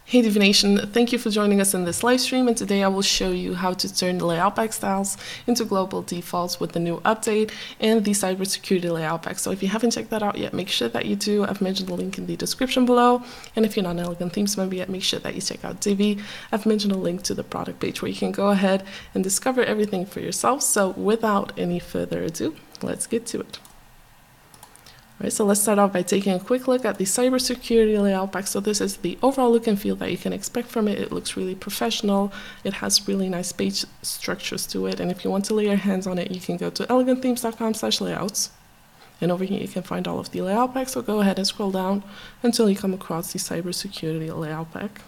Hey Divi Nation, thank you for joining us in this live stream, and today I will show you how to turn layout pack styles into global defaults with the new update and the cybersecurity layout pack. So if you haven't checked that out yet, make sure that you do. I've mentioned the link in the description below, and if you're not an Elegant Themes member yet, make sure that you check out Divi. I've mentioned a link to the product page where you can go ahead and discover everything for yourself. So without any further ado, let's get to it. All right, so let's start off by taking a quick look at the cybersecurity layout pack. So this is the overall look and feel that you can expect from it. It looks really professional. It has really nice page structures to it. And if you want to lay your hands on it, you can go to elegantthemes.com/layouts. And over here, you can find all of the layout packs. So go ahead and scroll down until you come across the cybersecurity layout pack.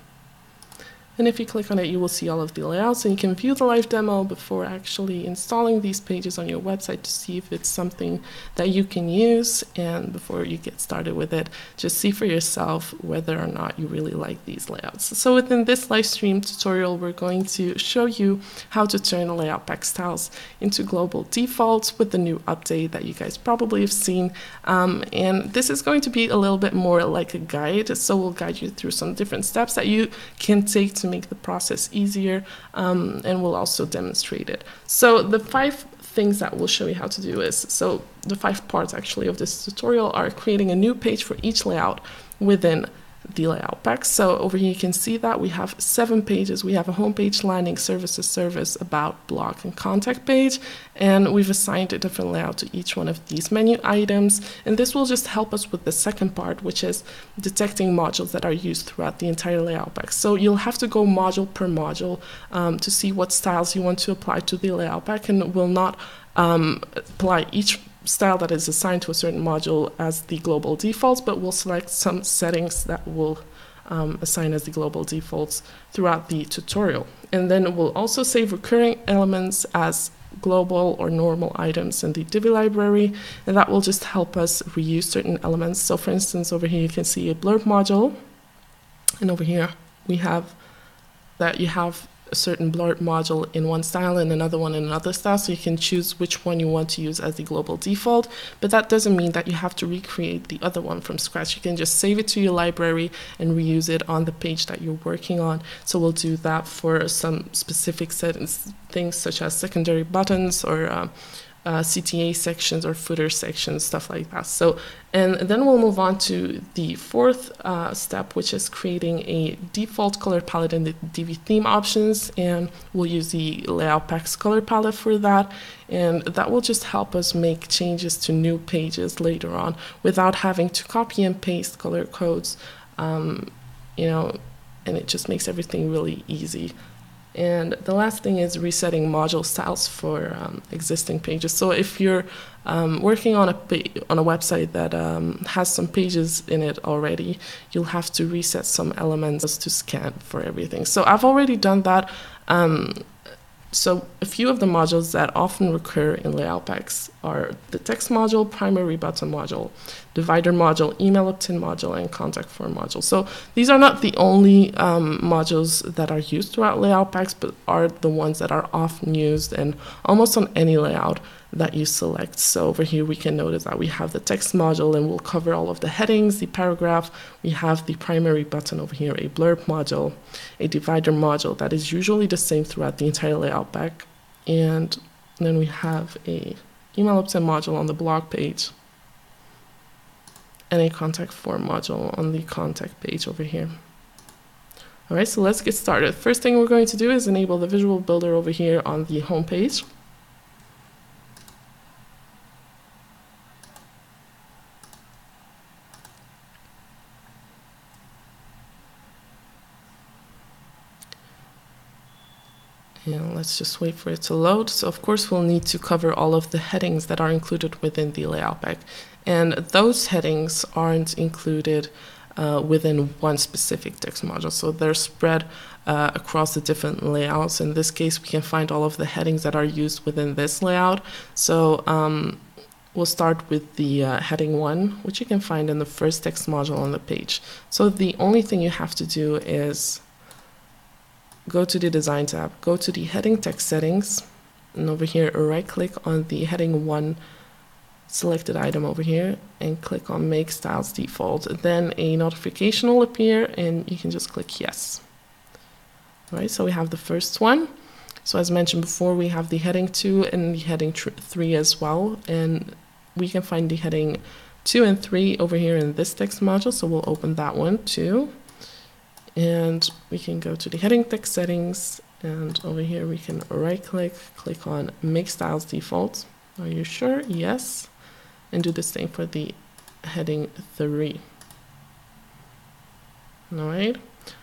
And if you click on it, you will see all of the layouts, and you can view the live demo before actually installing these pages on your website to see if it's something that you can use. And before you get started with it, just see for yourself whether or not you really like these layouts. So within this live stream tutorial, we're going to show you how to turn layout pack styles into global defaults with the new update that you guys probably have seen. And this is going to be a little bit more like a guide. So we'll guide you through some different steps that you can take to make the process easier, and we'll also demonstrate it. So the 5 things that we'll show you how to do is, so the 5 parts actually of this tutorial are creating a new page for each layout within the layout pack. So over here you can see that we have 7 pages. We have a homepage, landing, services, service, about, blog, and contact page, and we've assigned a different layout to each one of these menu items. And this will just help us with the second part, which is detecting modules that are used throughout the entire layout pack. So you'll have to go module per module to see what styles you want to apply to the layout pack, and will not apply each style that is assigned to a certain module as the global defaults, but we'll select some settings that will assign as the global defaults throughout the tutorial. And then we'll also save recurring elements as global or normal items in the Divi library, and that will just help us reuse certain elements. So for instance, over here you can see a blurb module, and over here we have that you have a certain blurb module in one style and another one in another style, so you can choose which one you want to use as the global default. But that doesn't mean that you have to recreate the other one from scratch. You can just save it to your library and reuse it on the page that you're working on. So we'll do that for some specific settings, things such as secondary buttons or CTA sections or footer sections, stuff like that. So, and then we'll move on to the 4th step, which is creating a default color palette in the Divi theme options, and we'll use the layout pack's color palette for that, and that will just help us make changes to new pages later on without having to copy and paste color codes, and it just makes everything really easy. And the last thing is resetting module styles for existing pages. So if you're working on a website that has some pages in it already, you'll have to reset some elements to scan for everything. So I've already done that. So a few of the modules that often recur in layout packs are the text module, primary button module, divider module, email opt-in module, and contact form module. So these are not the only modules that are used throughout layout packs, but are the ones that are often used and almost on any layout that you select. So over here we can notice that we have the text module, and we'll cover all of the headings, the paragraph. We have the primary button over here, a blurb module, a divider module that is usually the same throughout the entire layout pack, and then we have a email opt-in module on the blog page and a contact form module on the contact page over here. All right, so let's get started. First thing we're going to do is enable the visual builder over here on the home page. And let's just wait for it to load. So of course we'll need to cover all of the headings that are included within the layout pack. And those headings aren't included within one specific text module. So they're spread across the different layouts. In this case, we can find all of the headings that are used within this layout. So we'll start with the heading 1, which you can find in the first text module on the page. So the only thing you have to do is go to the Design tab, go to the Heading Text Settings, and over here right-click on the Heading 1 selected item over here and click on Make Styles Default. Then a notification will appear and you can just click Yes. All right, so we have the first one. So as mentioned before, we have the heading 2 and the heading 3 as well. And we can find the heading 2 and 3 over here in this text module. So we'll open that one too. And we can go to the heading text settings. And over here we can right click, click on Make Styles Default. Are you sure? Yes. And do the same for the heading 3. All right.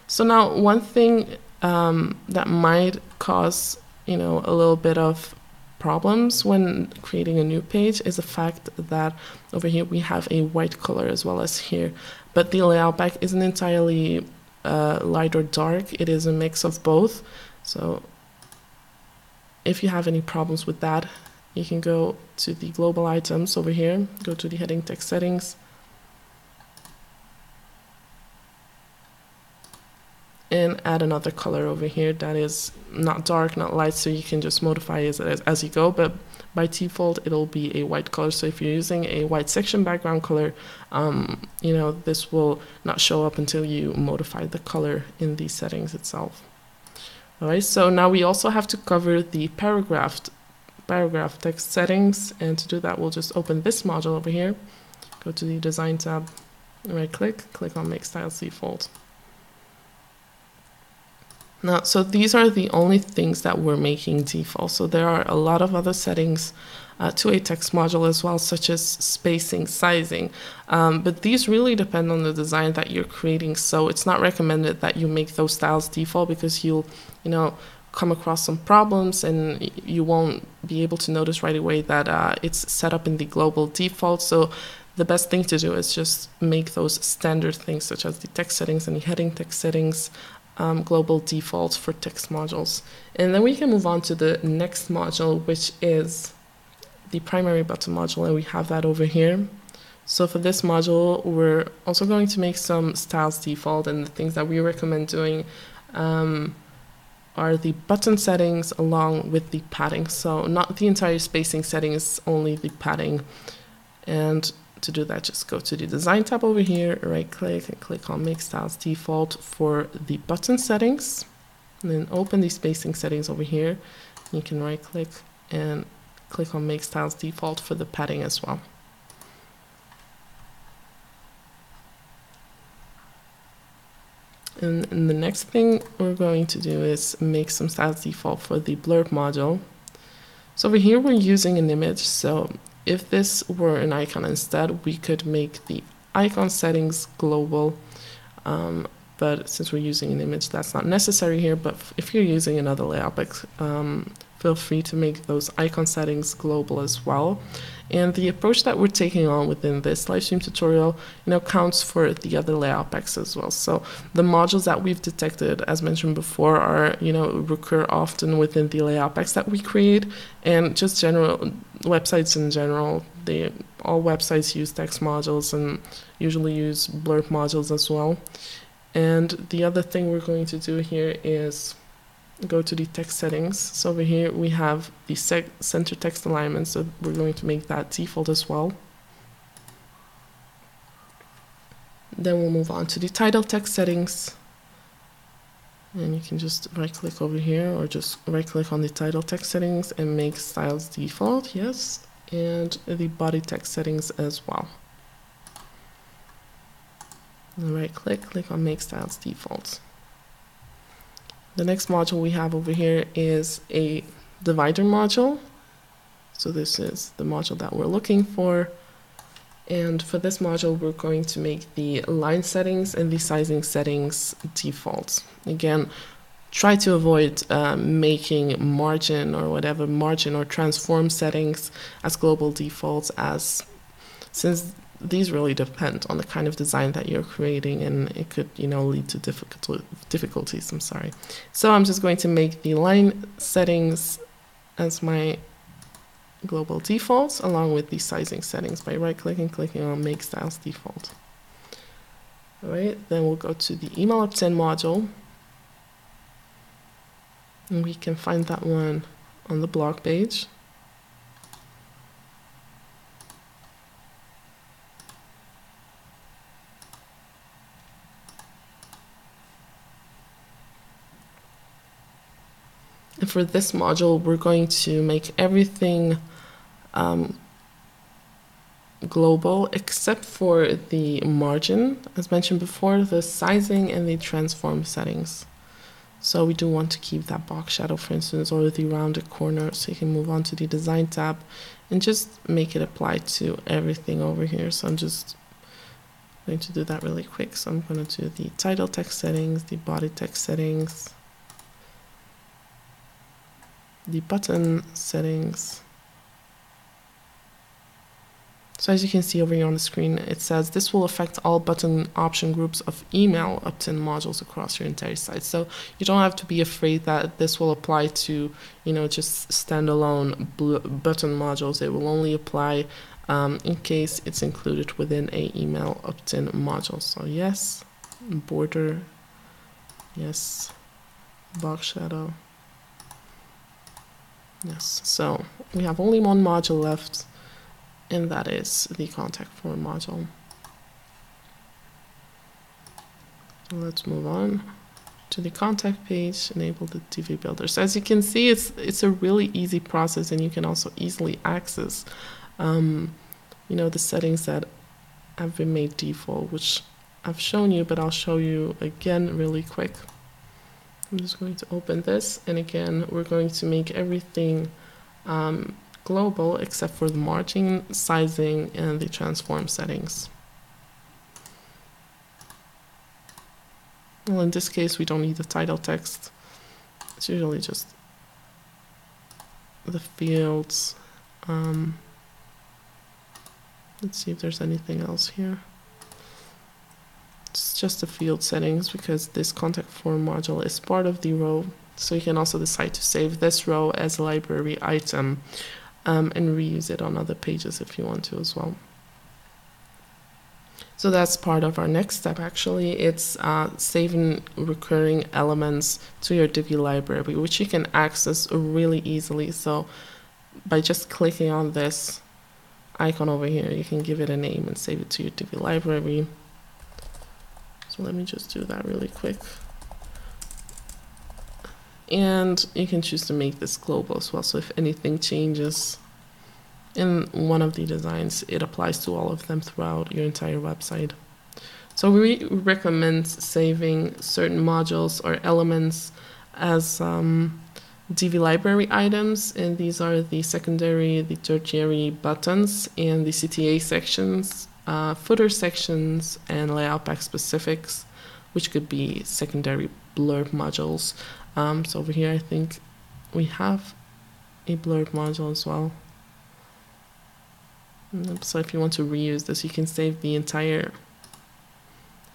So now one thing that might cause, a little bit of problems when creating a new page is the fact that over here we have a white color as well as here, but the layout pack isn't entirely light or dark. It is a mix of both. So if you have any problems with that, you can go to the global items over here, go to the heading text settings, and add another color over here that is not dark, not light, so you can just modify it as you go, but by default it'll be a white color. So if you're using a white section background color, this will not show up until you modify the color in the settings itself. All right, so now we also have to cover the paragraph text settings, and to do that we'll just open this module over here, go to the Design tab, right click, click on Make Styles Default. Now, so these are the only things that we're making default. So there are a lot of other settings to a text module as well, such as spacing, sizing. But these really depend on the design that you're creating. So it's not recommended that you make those styles default, because you'll, come across some problems and you won't be able to notice right away that it's set up in the global default. So the best thing to do is just make those standard things, such as the text settings and the heading text settings, global defaults for text modules. And then we can move on to the next module, which is the primary button module, and we have that over here. So for this module, we're also going to make some styles default, and the things that we recommend doing are the button settings along with the padding. So not the entire spacing settings, only the padding. And to do that, just go to the Design tab over here, right click and click on Make Styles Default for the button settings, and then open the spacing settings over here. You can right click and click on Make Styles Default for the padding as well. And the next thing we're going to do is make some styles default for the Blurb module. So over here we're using an image, so if this were an icon instead, we could make the icon settings global, but since we're using an image, that's not necessary here. But if you're using another layout, feel free to make those icon settings global as well. And the approach that we're taking on within this live stream tutorial, counts for the other layout packs as well. So the modules that we've detected, as mentioned before, are, recur often within the layout packs that we create, and just general websites in general. All websites use text modules and usually use Blurb modules as well. And the other thing we're going to do here is go to the text settings. So over here we have the center text alignment, so we're going to make that default as well. Then we'll move on to the title text settings, and you can just right click over here or just right click on the title text settings and make styles default, yes, and the body text settings as well. And right click on Make Styles Default. The next module we have over here is a divider module. So this is the module that we're looking for. And for this module, we're going to make the line settings and the sizing settings defaults. Again, try to avoid making margin or transform settings as global defaults, since these really depend on the kind of design that you're creating, and it could, lead to difficulties. I'm sorry. So I'm just going to make the line settings as my global defaults, along with the sizing settings by right-clicking, clicking on Make Styles Default. All right, then we'll go to the email opt-in module, and we can find that one on the blog page. And for this module, we're going to make everything global except for the margin, as mentioned before, the sizing and the transform settings. So we do want to keep that box shadow, for instance, or the rounded corner. So you can move on to the design tab and just make it apply to everything over here. So I'm just going to do that really quick. So I'm going to do the title text settings, the body text settings, the button settings. So as you can see over here on the screen, it says this will affect all button option groups of email opt-in modules across your entire site. So you don't have to be afraid that this will apply to, just standalone button modules. It will only apply in case it's included within a email opt-in module. So yes, border, yes, box shadow, yes. So we have only one module left, and that is the contact form module. So let's move on to the contact page, enable the Divi builder. So as you can see, it's a really easy process, and you can also easily access the settings that have been made default, which I've shown you, but I'll show you again really quick. I'm just going to open this, and again, we're going to make everything global except for the margin, sizing, and the transform settings. Well, in this case, we don't need the title text. It's usually just the fields. Let's see if there's anything else here. It's just the field settings, because this contact form module is part of the row. So you can also decide to save this row as a library item and reuse it on other pages if you want to as well. So that's part of our next step, actually. It's saving recurring elements to your Divi library, which you can access really easily. So by just clicking on this icon over here, you can give it a name and save it to your Divi library. So let me just do that really quick. And you can choose to make this global as well. So if anything changes in one of the designs, it applies to all of them throughout your entire website. So we recommend saving certain modules or elements as Divi library items, and these are the secondary, the tertiary buttons, and the CTA sections, footer sections, and layout pack specifics, which could be secondary blurb modules. So over here, I think we have a blurb module as well. So if you want to reuse this, you can save the entire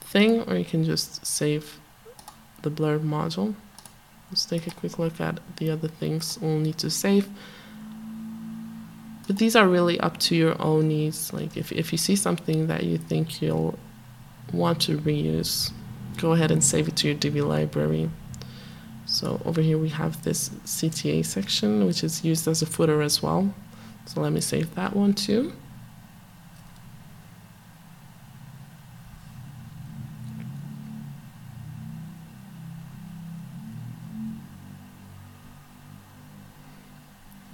thing, or you can just save the blurb module. Let's take a quick look at the other things we'll need to save. But these are really up to your own needs. Like if you see something that you think you'll want to reuse, go ahead and save it to your Divi library. So over here we have this CTA section, which is used as a footer as well. So let me save that one too.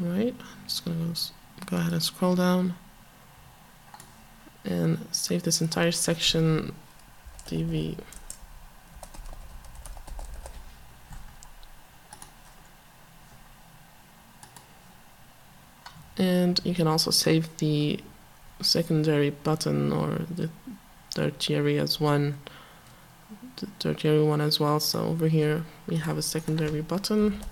All right, I'm just going to go ahead and scroll down and save this entire section, Divi. And you can also save the secondary button or the tertiary as one, the tertiary one as well. So over here we have a secondary button.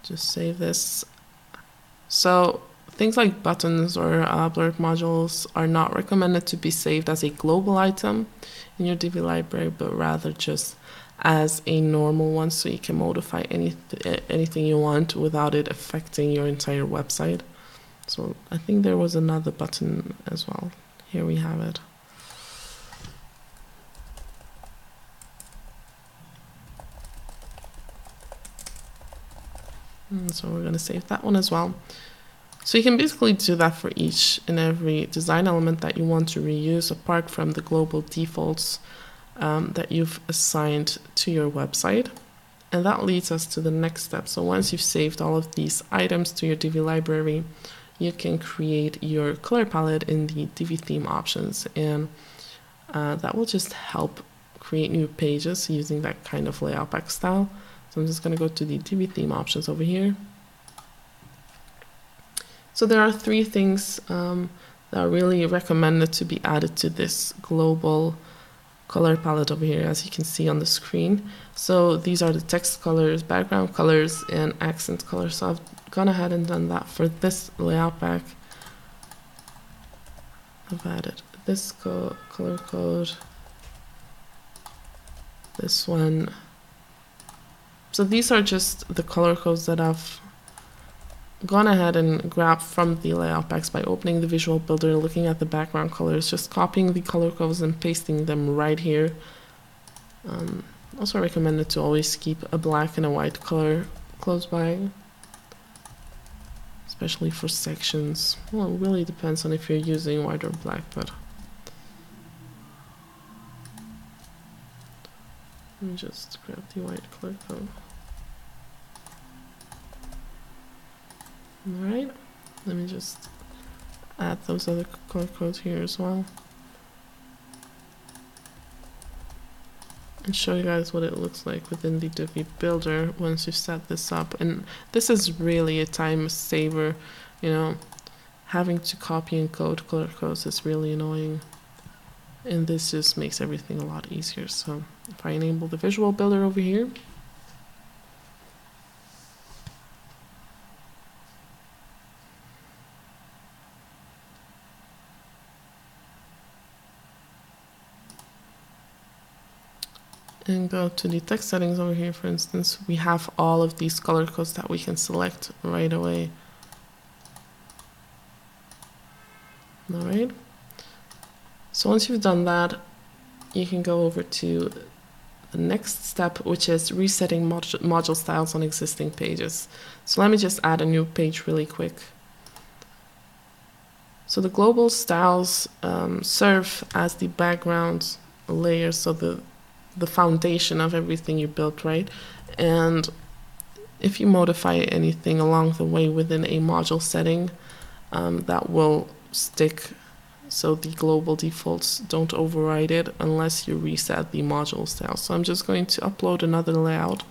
Just save this. So things like buttons or Blurb modules are not recommended to be saved as a global item in your Divi library, but rather just as a normal one, so you can modify anything you want without it affecting your entire website. So I think there was another button as well. Here we have it. And so we're going to save that one as well. So you can basically do that for each and every design element that you want to reuse, apart from the global defaults. that you've assigned to your website. And that leads us to the next step. So once you've saved all of these items to your Divi library, you can create your color palette in the Divi theme options. And that will just help create new pages using that kind of layout pack style. So I'm just going to go to the Divi theme options over here. So there are three things that are really recommended to be added to this global color palette over here, as you can see on the screen. So these are the text colors, background colors, and accent colors. So I've gone ahead and done that for this layout pack. I've added this color code, this one. So these are just the color codes that I've gone ahead and grabbed from the layout packs by opening the visual builder, looking at the background colors, just copying the color codes and pasting them right here. Also recommended to always keep a black and a white color close by, especially for sections. Well, it really depends on if you're using white or black, but let me just grab the white color code. Alright, let me just add those other color codes here as well. And show you guys what it looks like within the Divi builder once you set this up. And this is really a time saver, you know, having to copy and code color codes is really annoying. And this just makes everything a lot easier. So if I enable the visual builder over here, and go to the text settings over here, for instance, we have all of these color codes that we can select right away. All right. So once you've done that, you can go over to the next step, which is resetting module styles on existing pages. So let me just add a new page really quick. So the global styles serve as the background layer, so the foundation of everything you built, right? And if you modify anything along the way within a module setting, that will stick. So the global defaults don't override it unless you reset the module style. So I'm just going to upload another layout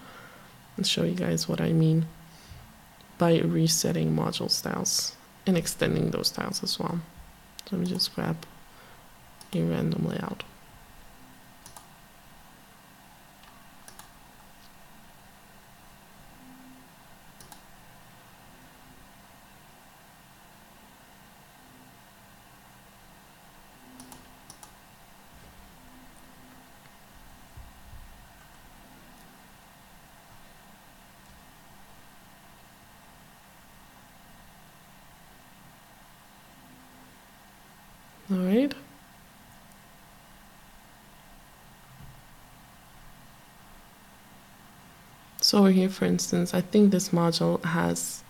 and show you guys what I mean by resetting module styles and extending those styles as well. So let me just grab a random layout. All right. So over here, for instance, I think this module has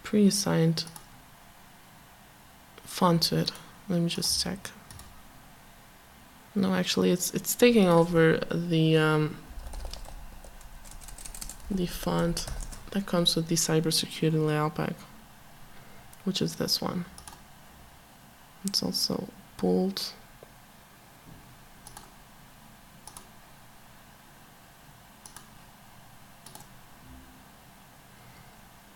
pre-assigned font to it. Let me just check. No, actually, it's taking over the font that comes with the Cybersecurity layout pack, which is this one. It's also bold.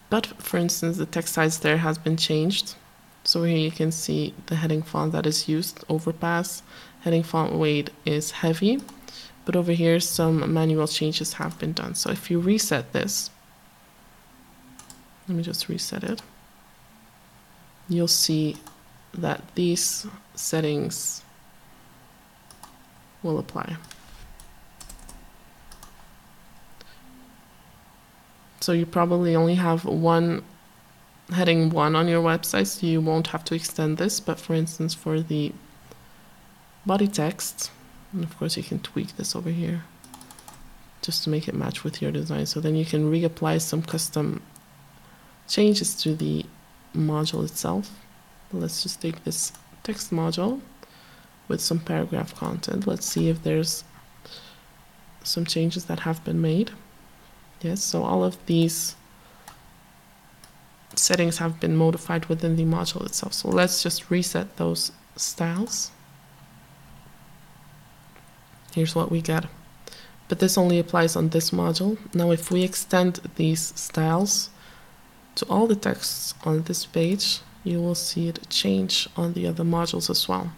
But for instance, the text size there has been changed. So here you can see the heading font that is used, overpass. Heading font weight is heavy. But over here, some manual changes have been done. So if you reset this, let me just reset it. You'll see that these settings will apply. So you probably only have one heading 1 on your website, so you won't have to extend this. But for instance, for the body text, and of course you can tweak this over here just to make it match with your design. So then you can reapply some custom changes to the module itself. Let's just take this text module, with some paragraph content. Let's see if there's some changes that have been made. Yes, so all of these settings have been modified within the module itself. So let's just reset those styles. Here's what we get. But this only applies on this module. Now, if we extend these styles to all the texts on this page, you will see it change on the other modules as well.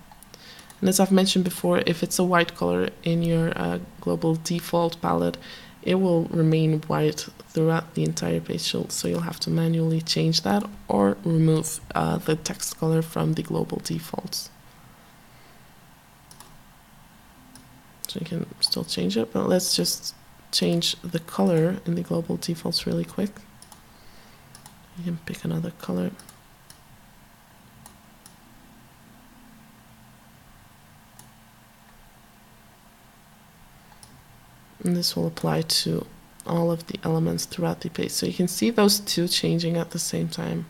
And as I've mentioned before, if it's a white color in your global default palette, it will remain white throughout the entire page. So you'll have to manually change that or remove the text color from the global defaults. So you can still change it, but let's just change the color in the global defaults really quick. You can pick another color. And this will apply to all of the elements throughout the page. So you can see those two changing at the same time,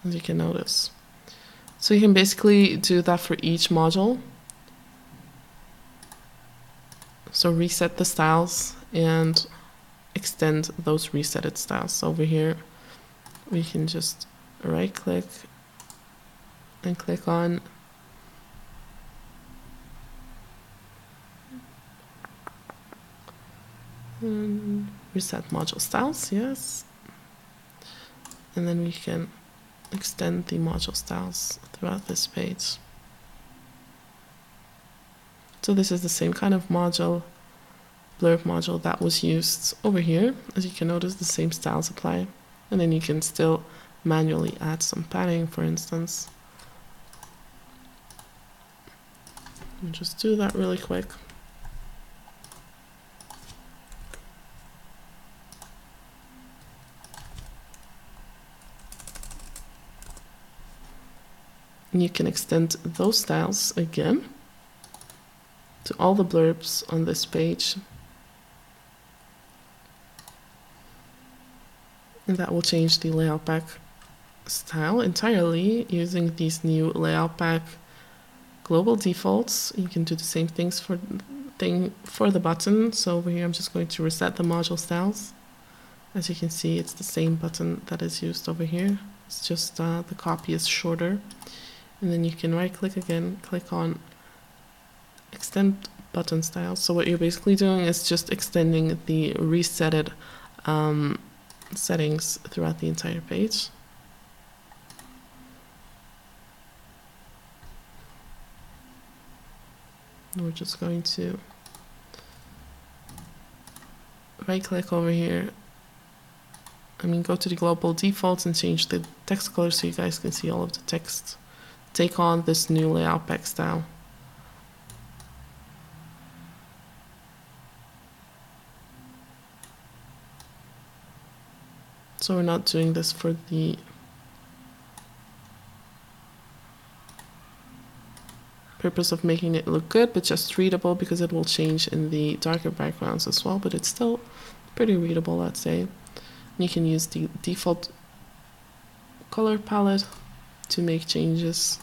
as you can notice. So you can basically do that for each module. So reset the styles and extend those resetted styles. So over here, we can just right click and click on and reset module styles, yes. And then we can extend the module styles throughout this page. So this is the same kind of module, blurb module, that was used over here. As you can notice, the same styles apply. And then you can still manually add some padding, for instance. And just do that really quick. And you can extend those styles again to all the blurbs on this page. And that will change the layout pack style entirely using these new layout pack global defaults. You can do the same things for the button. So over here, I'm just going to reset the module styles. As you can see, it's the same button that is used over here. It's just the copy is shorter. And then you can right click again, click on extend button style. So what you're basically doing is just extending the resetted settings throughout the entire page. And we're just going to right click over here. Go to the global defaults and change the text color so you guys can see all of the text take on this new layout pack style. So we're not doing this for the purpose of making it look good, but just readable, because it will change in the darker backgrounds as well, but it's still pretty readable, I'd say. You can use the default color palette to make changes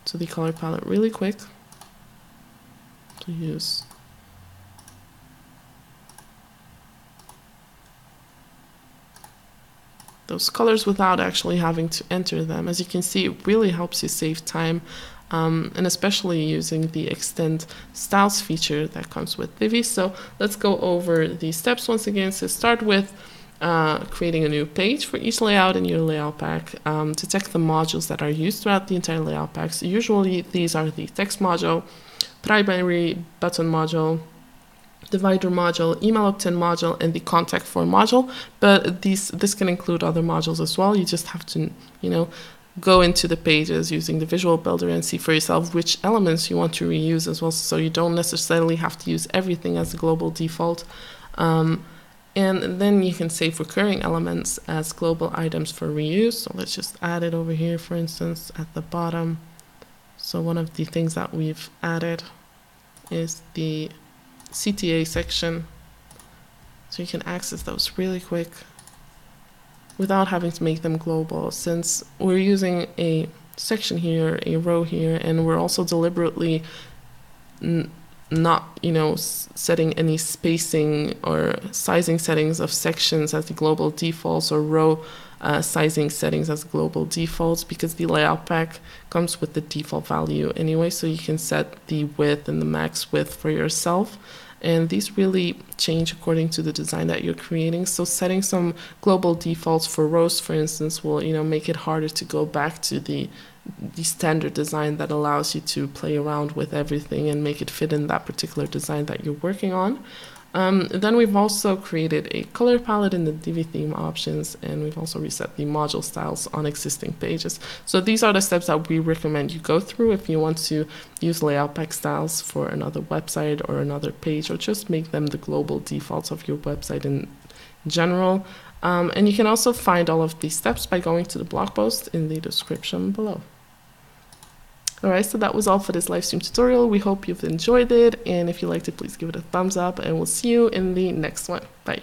to the color palette really quick. To use those colors without actually having to enter them. As you can see, it really helps you save time, and especially using the extend styles feature that comes with Divi. So let's go over the steps once again. So start with creating a new page for each layout in your layout pack. To check the modules that are used throughout the entire layout pack. So usually these are the text module, primary button module, divider module, email opt-in module, and the contact form module. But this can include other modules as well. You just have to, go into the pages using the visual builder and see for yourself which elements you want to reuse as well. So you don't necessarily have to use everything as a global default. And then you can save recurring elements as global items for reuse. So let's just add it over here, for instance, at the bottom. So one of the things that we've added is the CTA section. So you can access those really quick without having to make them global. Since we're using a section here, a row here, and we're also deliberately not, setting any spacing or sizing settings of sections as the global defaults, or row sizing settings as global defaults, because the layout pack comes with the default value anyway, so you can set the width and the max width for yourself. And these really change according to the design that you're creating. So setting some global defaults for rows, for instance, will make it harder to go back to the standard design that allows you to play around with everything and make it fit in that particular design that you're working on. Then we've also created a color palette in the Divi theme options, and we've also reset the module styles on existing pages. So these are the steps that we recommend you go through if you want to use layout pack styles for another website or another page, or just make them the global defaults of your website in general. And you can also find all of these steps by going to the blog post in the description below. Alright, so that was all for this live stream tutorial. We hope you've enjoyed it, and if you liked it, please give it a thumbs up, and we'll see you in the next one. Bye.